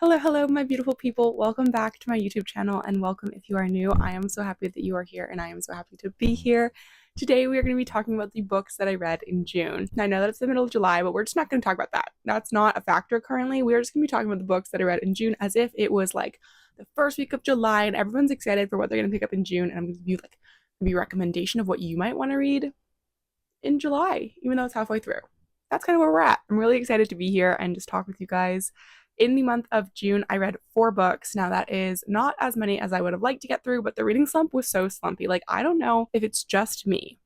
Hello, my beautiful people. Welcome back to my YouTube channel and welcome if you are new. I am so happy that you are here and I am so happy to be here. Today we are going to be talking about the books that I read in June. Now I know that it's the middle of July, but we're just not going to talk about that. That's not a factor currently. We're just going to be talking about the books that I read in June as if it was like the first week of July and everyone's excited for what they're going to pick up in June, and I'm going to give you like maybe a recommendation of what you might want to read in July, even though it's halfway through. That's kind of where we're at. I'm really excited to be here and just talk with you guys. In the month of June, I read 4 books. Now, that is not as many as I would have liked to get through, but the reading slump was so slumpy. Like, I don't know if it's just me,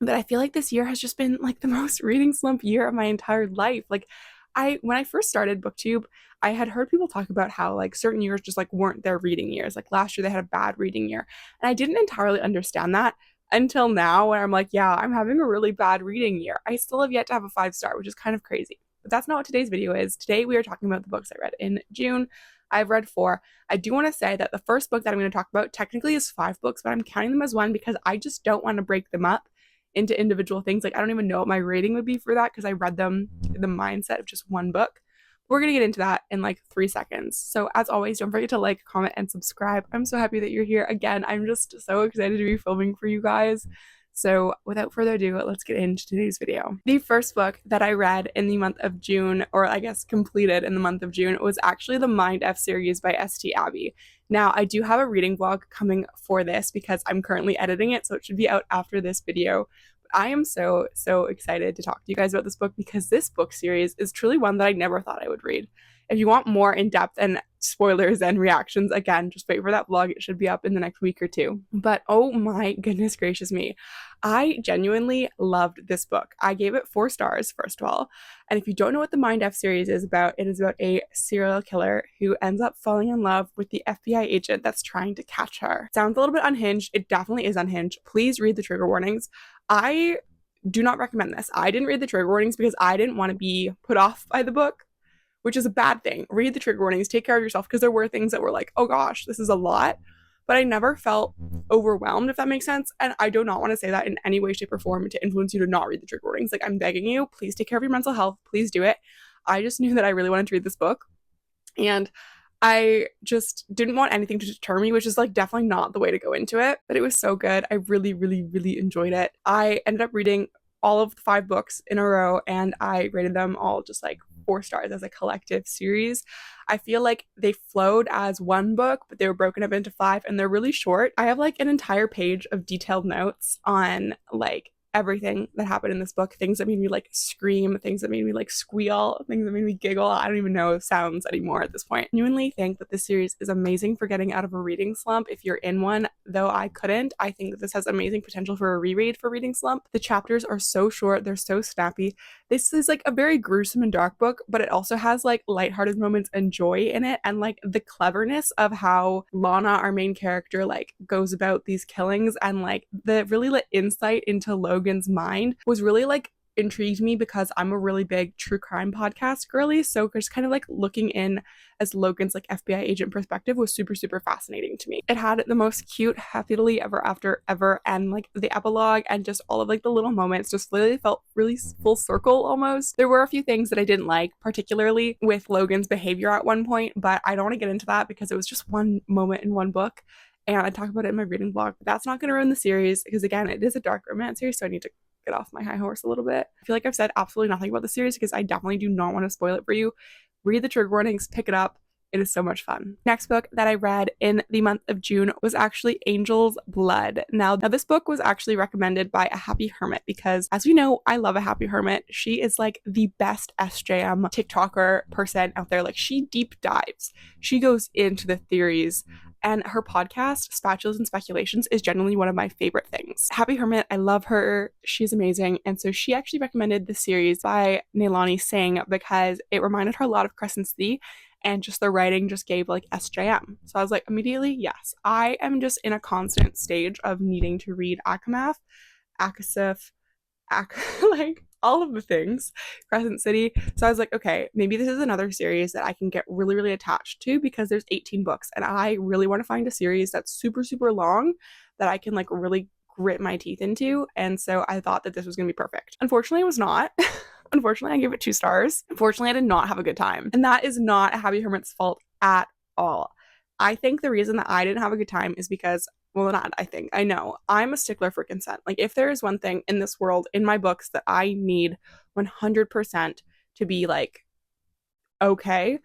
but I feel like this year has just been like the most reading slump year of my entire life. Like, when I first started BookTube, I had heard people talk about how like certain years just like weren't their reading years. Like last year they had a bad reading year. And I didn't entirely understand that until now when I'm like, yeah, I'm having a really bad reading year. I still have yet to have a 5-star, which is kind of crazy. But that's not what today's video is. Today we are talking about the books I read in June. I've read 4. I do want to say that the first book that I'm going to talk about technically is 5 books, but I'm counting them as one because I just don't want to break them up into individual things. Like, I don't even know what my rating would be for that because I read them in the mindset of just one book. We're going to get into that in like 3 seconds. So as always, don't forget to like, comment, and subscribe. I'm so happy that you're here. Again, I'm just so excited to be filming for you guys. So without further ado, let's get into today's video. The first book that I read in the month of June, or I guess completed in the month of June, was actually the Mind F series by St. Abbey. Now, I do have a reading vlog coming for this because I'm currently editing it, so it should be out after this video. But I am so excited to talk to you guys about this book because this book series is truly one that I never thought I would read. If you want more in-depth and spoilers and reactions, again, just wait for that vlog. It should be up in the next week or 2. But oh my goodness gracious me. I genuinely loved this book. I gave it 4 stars, first of all. And if you don't know what the Mind F series is about, it is about a serial killer who ends up falling in love with the FBI agent that's trying to catch her. Sounds a little bit unhinged. It definitely is unhinged. Please read the trigger warnings. I do not recommend this. I didn't read the trigger warnings because I didn't want to be put off by the book, which is a bad thing. Read the trigger warnings, take care of yourself, because there were things that were like, oh gosh, this is a lot. But I never felt overwhelmed, if that makes sense. And I do not want to say that in any way, shape, or form to influence you to not read the trigger warnings. Like, I'm begging you, please take care of your mental health. Please do it. I just knew that I really wanted to read this book. And I just didn't want anything to deter me, which is like definitely not the way to go into it. But it was so good. I really enjoyed it. I ended up reading all of the 5 books in a row and I rated them all just like 4 stars as a collective series. I feel like they flowed as one book, but they were broken up into 5 and they're really short. I have like an entire page of detailed notes on like everything that happened in this book, things that made me like scream, things that made me like squeal, things that made me giggle. I don't even know sounds anymore at this point. I genuinely think that this series is amazing for getting out of a reading slump if you're in one, though I couldn't. I think that this has amazing potential for a reread for reading slump. The chapters are so short, they're so snappy. This is like a very gruesome and dark book, but it also has like lighthearted moments and joy in it, and like the cleverness of how Lana, our main character, like goes about these killings, and like the really lit insight into Logan's mind was really like intrigued me because I'm a really big true crime podcast girly, so just kind of like looking in as Logan's like FBI agent perspective was super fascinating to me. It had the most cute happily ever after ever, and like the epilogue and just all of like the little moments just really felt really full circle almost. There were a few things that I didn't like, particularly with Logan's behavior at one point, but I don't want to get into that because it was just one moment in one book and I talk about it in my reading blog. But that's not going to ruin the series because again, it is a dark romance series, so I need to get off my high horse a little bit. I feel like I've said absolutely nothing about the series because I definitely do not want to spoil it for you. Read the trigger warnings, pick it up. It is so much fun. Next book that I read in the month of June was actually Angel's Blood. Now this book was actually recommended by A Happy Hermit because, as we know, I love A Happy Hermit. She is like the best SJM TikToker person out there. Like, she deep dives. She goes into the theories, and her podcast, Spatulas and Speculations, is genuinely one of my favorite things. Happy Hermit, I love her. She's amazing. And so she actually recommended the series by Nailani Singh because it reminded her a lot of Crescent City, and just the writing just gave like SJM. So I was like, immediately, yes. I am just in a constant stage of needing to read Akamath, Akasif, like all of the things, Crescent City. So I was like, okay, maybe this is another series that I can get really attached to because there's 18 books and I really want to find a series that's super long that I can like really grit my teeth into. And so I thought that this was going to be perfect. Unfortunately, it was not. Unfortunately, I gave it 2 stars. Unfortunately, I did not have a good time. And that is not Happy Hermit's fault at all. I think the reason that I didn't have a good time is because, well, not I think, I know, I'm a stickler for consent. Like, if there is one thing in this world, in my books, that I need 100% to be like, okay,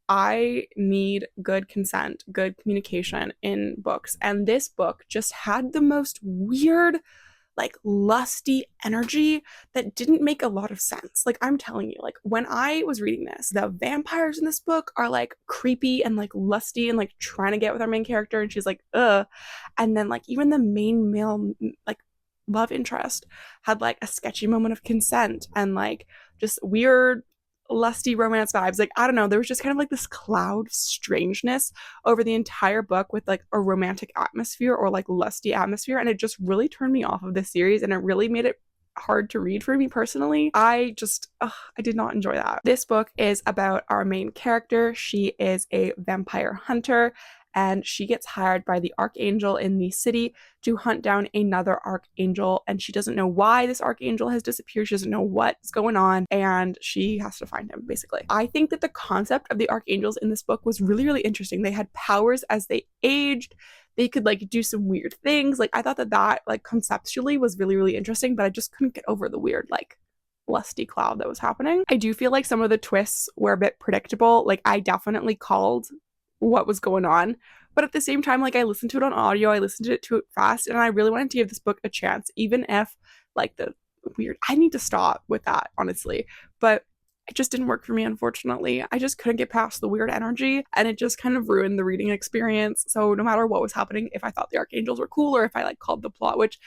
I need good consent, good communication in books. And this book just had the most weird, like, lusty energy that didn't make a lot of sense. Like, I'm telling you, like, when I was reading this, the vampires in this book are like creepy and like lusty and like trying to get with our main character, and she's like, ugh. And then like even the main male, like, love interest had like a sketchy moment of consent and like just weird lusty romance vibes. Like, I don't know, there was just kind of like this cloud of strangeness over the entire book with like a romantic atmosphere or like lusty atmosphere, and it just really turned me off of this series, and it really made it hard to read for me personally. I did not enjoy that. This book is about our main character. She is a vampire hunter, and she gets hired by the archangel in the city to hunt down another archangel, and she doesn't know why this archangel has disappeared. She doesn't know what's going on, and she has to find him, basically. I think that the concept of the archangels in this book was really, really interesting. They had powers as they aged. They could like do some weird things. Like, I thought that like conceptually was really, really interesting, but I just couldn't get over the weird like lusty cloud that was happening. I do feel like some of the twists were a bit predictable. Like, I definitely called what was going on, but at the same time, like, I listened to it on audio, I listened to it fast, and I really wanted to give this book a chance, even if like the weird, I need to stop with that, honestly, but it just didn't work for me, unfortunately. I just couldn't get past the weird energy, and it just kind of ruined the reading experience. So no matter what was happening, if I thought the archangels were cool or if I like called the plot, which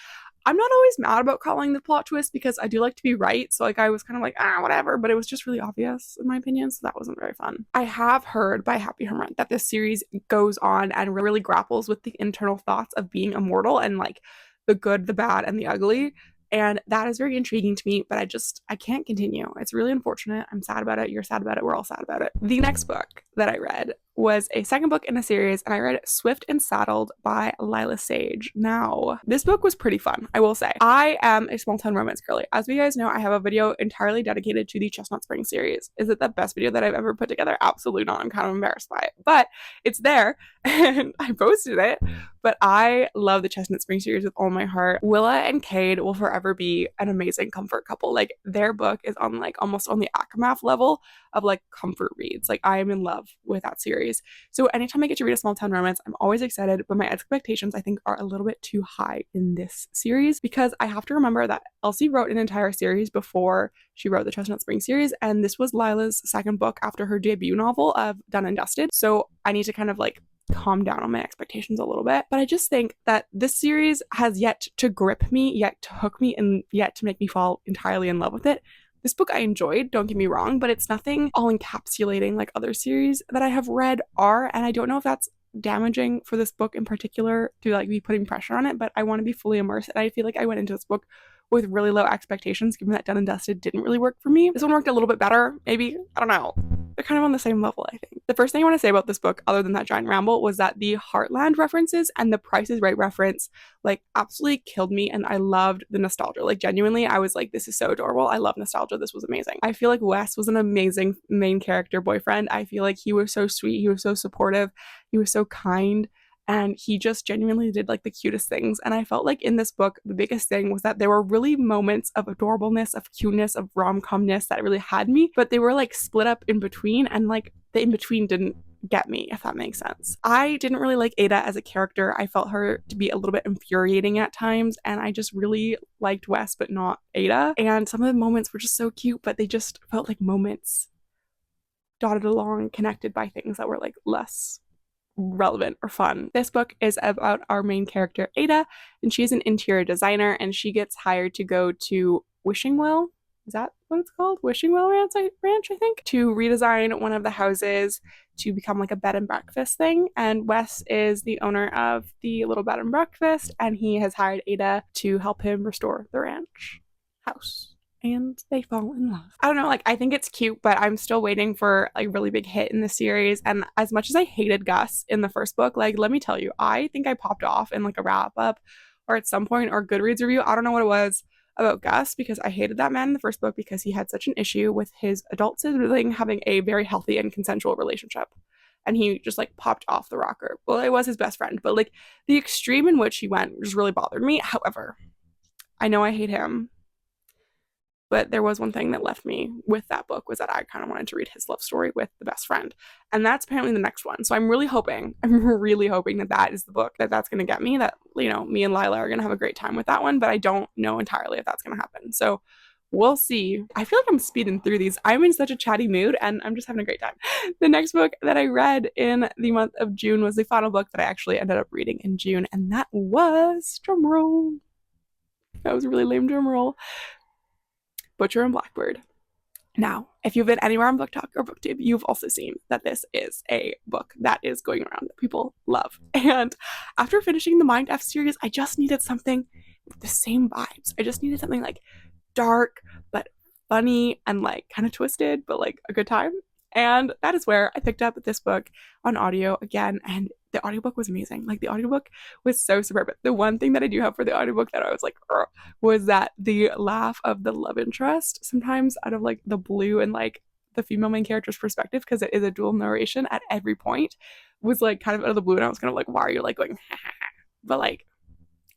I'm not always mad about calling the plot twist because I do like to be right. So like I was kind of like, whatever, but it was just really obvious in my opinion. So that wasn't very fun. I have heard by Happy Hermit that this series goes on and really grapples with the internal thoughts of being immortal and like the good, the bad, and the ugly. And that is very intriguing to me, but I can't continue. It's really unfortunate. I'm sad about it. You're sad about it. We're all sad about it. The next book that I read was a second book in a series, and I read Swift and Saddled by Lila Sage. Now, this book was pretty fun, I will say. I am a small town romance girly. As you guys know, I have a video entirely dedicated to the Chestnut Spring series. Is it the best video that I've ever put together? Absolutely not. I'm kind of embarrassed by it, but it's there and I posted it. But I love the Chestnut Spring series with all my heart. Willa and Cade will forever be an amazing comfort couple. Like, their book is on like almost on the Akamath level of like comfort reads. Like, I am in love with that series. So anytime I get to read a small town romance, I'm always excited, but my expectations I think are a little bit too high in this series because I have to remember that Elsie wrote an entire series before she wrote the Chestnut Spring series, and this was Lila's second book after her debut novel of Done and Dusted. So I need to kind of like calm down on my expectations a little bit. But I just think that this series has yet to grip me, yet to hook me, and yet to make me fall entirely in love with it. This book I enjoyed, don't get me wrong, but it's nothing all encapsulating like other series that I have read are, and I don't know if that's damaging for this book in particular to like be putting pressure on it, but I want to be fully immersed, and I feel like I went into this book with really low expectations given that Done and Dusted didn't really work for me. This one worked a little bit better, maybe, I don't know. They're kind of on the same level, I think. The first thing I want to say about this book, other than that giant ramble, was that the Heartland references and the Price is Right reference, like, absolutely killed me, and I loved the nostalgia. Like, genuinely, I was like, this is so adorable. I love nostalgia. This was amazing. I feel like Wes was an amazing main character boyfriend. I feel like he was so sweet. He was so supportive. He was so kind. And he just genuinely did like the cutest things. And I felt like in this book, the biggest thing was that there were really moments of adorableness, of cuteness, of rom-comness that really had me, but they were like split up in between, and like the in-between didn't get me, if that makes sense. I didn't really like Ada as a character. I felt her to be a little bit infuriating at times, and I just really liked Wes, but not Ada. And some of the moments were just so cute, but they just felt like moments dotted along, connected by things that were like less relevant or fun. This book is about our main character Ada, and she's an interior designer, and she gets hired to go to Wishing Well. Is that what it's called? Wishing Well Ranch, I think, to redesign one of the houses to become like a bed and breakfast thing. And Wes is the owner of the little bed and breakfast, and he has hired Ada to help him restore the ranch house. And they fall in love. I don't know, like, I think it's cute, but I'm still waiting for a really big hit in the series. And as much as I hated Gus in the first book, like, let me tell you, I think I popped off in like a wrap up or at some point or Goodreads review. I don't know what it was. about Gus, because I hated that man in the first book because he had such an issue with his adult sibling having a very healthy and consensual relationship. And he just like popped off the rocker. Well, it was his best friend, but like the extreme in which he went just really bothered me. However, I know I hate him, but there was one thing that left me with that book, was that I kind of wanted to read his love story with the best friend. And that's apparently the next one. So I'm really hoping that that is the book that's going to get me, that, you know, me and Lila are going to have a great time with that one, but I don't know entirely if that's going to happen. So we'll see. I feel like I'm speeding through these. I'm in such a chatty mood and I'm just having a great time. The next book that I read in the month of June was the final book that I actually ended up reading in June, and that was, drumroll, that was a really lame drumroll, Butcher and Blackbird. Now, if you've been anywhere on BookTok or BookTube, you've also seen that this is a book that is going around that people love. And after finishing the Mind F series, I just needed something with the same vibes. I just needed something like dark, but funny, and like kind of twisted, but like a good time. And that is where I picked up this book on audio again, and the audiobook was amazing. Like, the audiobook was so superb. But the one thing that I do have for the audiobook that I was like, was that the laugh of the love interest, sometimes out of like the blue and like the female main character's perspective, because it is a dual narration at every point, was like kind of out of the blue, and I was kind of like, why are you like going but like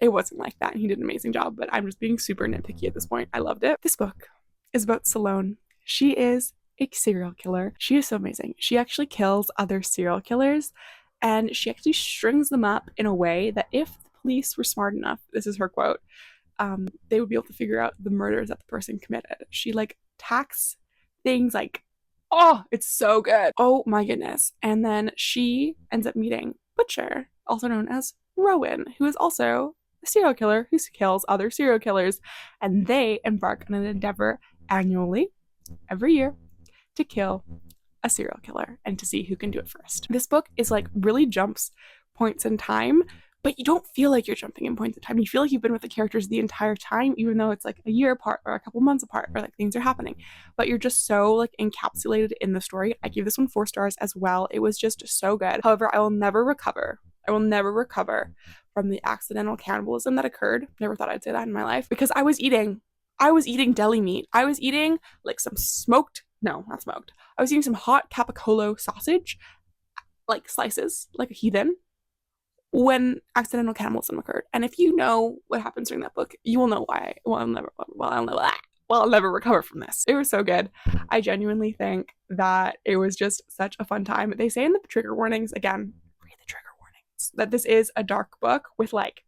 it wasn't like that, and he did an amazing job. But I'm just being super nitpicky at this point. I loved it. This book is about Salone. She is a serial killer. She is so amazing. She actually kills other serial killers, and she actually strings them up in a way that if the police were smart enough, this is her quote, they would be able to figure out the murders that the person committed. She like tacks things like, oh, it's so good. Oh my goodness. And then she ends up meeting Butcher, also known as Rowan, who is also a serial killer who kills other serial killers. And they embark on an endeavor annually, every year, to kill a serial killer and to see who can do it first. This book is like really jumps points in time, but you don't feel like you're jumping in points in time. You feel like you've been with the characters the entire time, even though it's like a year apart or a couple months apart, or like things are happening. But you're just so like encapsulated in the story. I gave this one 4 stars as well. It was just so good. However, I will never recover from the accidental cannibalism that occurred. Never thought I'd say that in my life, because I was eating deli meat. I was eating like some I was eating some hot capicola sausage, like slices, like a heathen, when accidental cannibalism occurred. And if you know what happens during that book, you will know why. I'll never recover from this. It was so good. I genuinely think that it was just such a fun time. They say in the trigger warnings, again, read the trigger warnings, that this is a dark book with like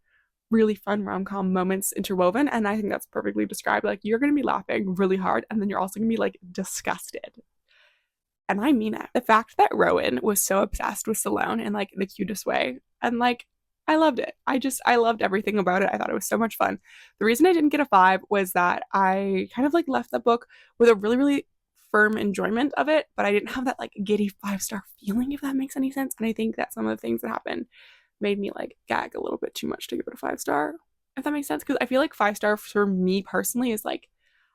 really fun rom-com moments interwoven, and I think that's perfectly described. Like, you're gonna be laughing really hard, and then you're also gonna be like disgusted, and I mean it. The fact that Rowan was so obsessed with Salone in like the cutest way, and like I loved it. I loved everything about it. I thought it was so much fun. The reason I didn't get a 5 was that I kind of like left the book with a really, really firm enjoyment of it, but I didn't have that like giddy 5-star feeling, if that makes any sense. And I think that some of the things that happened made me like gag a little bit too much to give it a 5-star, if that makes sense. Because I feel like 5-star for me personally is like,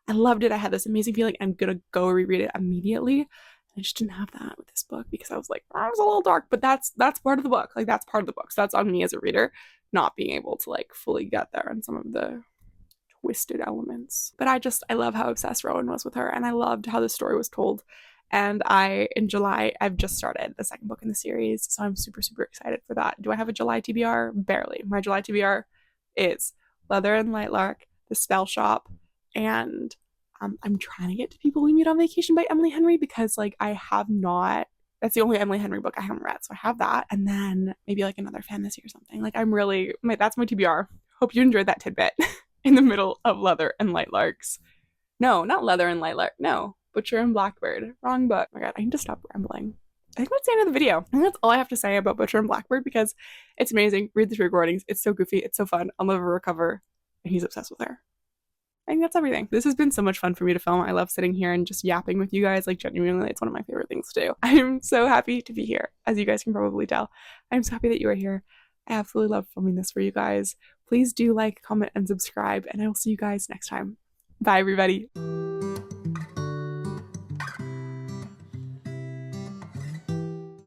I loved it, I had this amazing feeling, I'm gonna go reread it immediately. I just didn't have that with this book, because I was like, oh, it was a little dark, but that's part of the book. Like, that's part of the book. So that's on me as a reader, not being able to like fully get there on some of the twisted elements. But I love how obsessed Rowan was with her, and I loved how the story was told. And in July, I've just started the second book in the series, so I'm super, super excited for that. Do I have a July TBR? Barely. My July TBR is Leather and Lightlark, The Spell Shop, and I'm trying to get to People We Meet on Vacation by Emily Henry, because like I have not, that's the only Emily Henry book I haven't read, so I have that, and then maybe like another fantasy or something. Like, that's my TBR. Hope you enjoyed that tidbit in the middle of Leather and Lightlarks. No, not Leather and Lightlark, no. Butcher and Blackbird. Wrong book. Oh my god, I need to stop rambling. I think that's the end of the video. I think that's all I have to say about Butcher and Blackbird, because it's amazing. Read the trigger warnings. It's so goofy. It's so fun. I'll never recover. And he's obsessed with her. I think that's everything. This has been so much fun for me to film. I love sitting here and just yapping with you guys. Like, genuinely, it's one of my favorite things to do. I'm so happy to be here, as you guys can probably tell. I'm so happy that you are here. I absolutely love filming this for you guys. Please do like, comment, and subscribe, and I will see you guys next time. Bye, everybody.